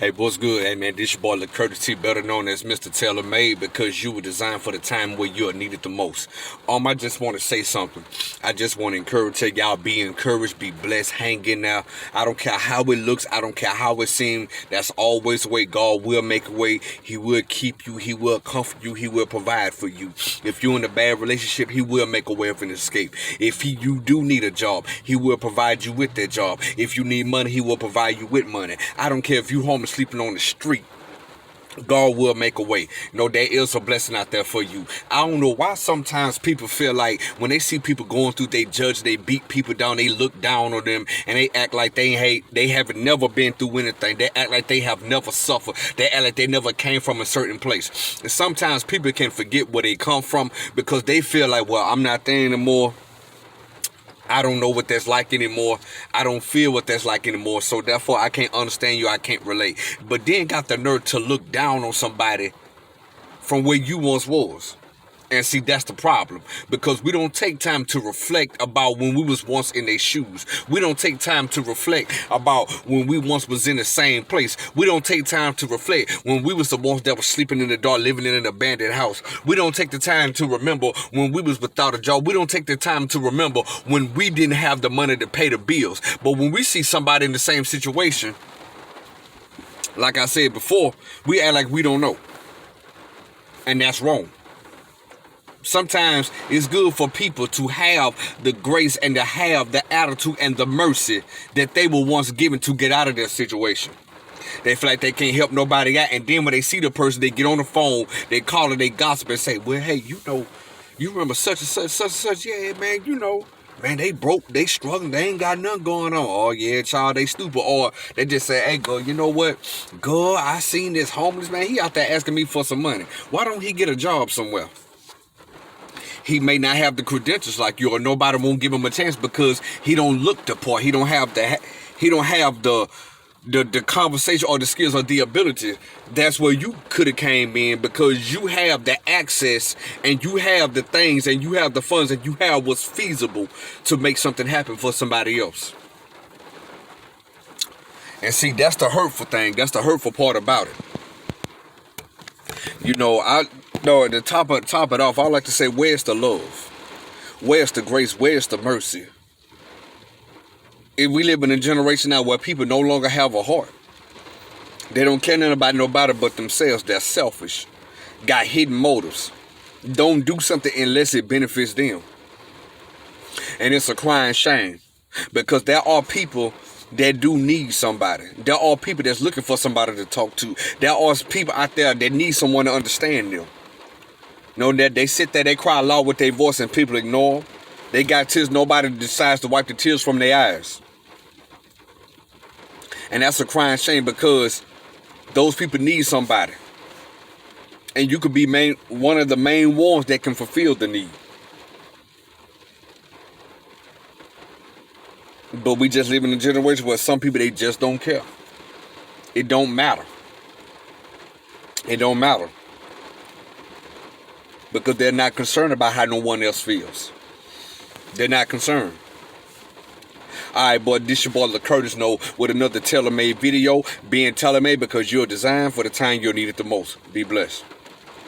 Hey, what's good? Hey, man, this your boy, LaCurtis T, better known as Mr. Taylor Made, because you were designed for the time where you are needed the most. I just want to say something. I just want to encourage y'all, be encouraged, be blessed, hang in there. I don't care how it looks. I don't care how it seems. That's always the way. God will make a way. He will keep you. He will comfort you. He will provide for you. If you're in a bad relationship, He will make a way of an escape. If you do need a job, He will provide you with that job. If you need money, He will provide you with money. I don't care if you home sleeping on the street. God will make a way. There is a blessing out there for you. I don't know why sometimes people feel like when they see people going through, they judge, they beat people down, they look down on them, and they act like they haven't never been through anything. They act like they have never suffered. They act like they never came from a certain place. And sometimes people can forget where they come from because they feel like, well, I'm not there anymore. I don't know what that's like anymore. I don't feel what that's like anymore. So therefore, I can't understand you. I can't relate. But then got the nerve to look down on somebody from where you once was. And see, that's the problem, because we don't take time to reflect about when we was once in their shoes. We don't take time to reflect about when we once was in the same place. We don't take time to reflect when we was the ones that was sleeping in the dark, living in an abandoned house. We don't take the time to remember when we was without a job. We don't take the time to remember when we didn't have the money to pay the bills. But when we see somebody in the same situation, like I said before, we act like we don't know. And that's wrong. Sometimes it's good for people to have the grace and to have the attitude and the mercy that they were once given to get out of their situation. They feel like they can't help nobody out, and then when they see the person, they get on the phone, they call it, they gossip and say, well, hey, you remember such and such, such and such, yeah, man, man, they broke, they struggling, they ain't got nothing going on. Oh, yeah, child, they stupid. Or they just say, hey, girl, you know what? Girl, I seen this homeless man, he out there asking me for some money. Why don't he get a job somewhere? He may not have the credentials like you, or nobody won't give him a chance because he don't look the part. He don't have the conversation or the skills or the ability. That's where you could have came in, because you have the access and you have the things and you have the funds and you have what's feasible to make something happen for somebody else. And see, that's the hurtful thing. That's the hurtful part about it. At the top it off, I like to say, where's the love? Where's the grace? Where's the mercy? If we live in a generation now where people no longer have a heart, they don't care nothing about nobody but themselves. They're selfish, got hidden motives, don't do something unless it benefits them. And it's a crying shame, because there are people that do need somebody. There are people that's looking for somebody to talk to. There are people out there that need someone to understand them. That they sit there, they cry loud with their voice and people ignore them. They got tears, nobody decides to wipe the tears from their eyes. And that's a crying shame, because those people need somebody. And you could be one of the main ones that can fulfill the need. But we just live in a generation where some people, they just don't care. It don't matter. It don't matter. Because they're not concerned about how no one else feels. They're not concerned. Alright, boy, this your boy LaCurtis Know with another tailor-made video. Being tailor-made because you're designed for the time you're needed the most. Be blessed.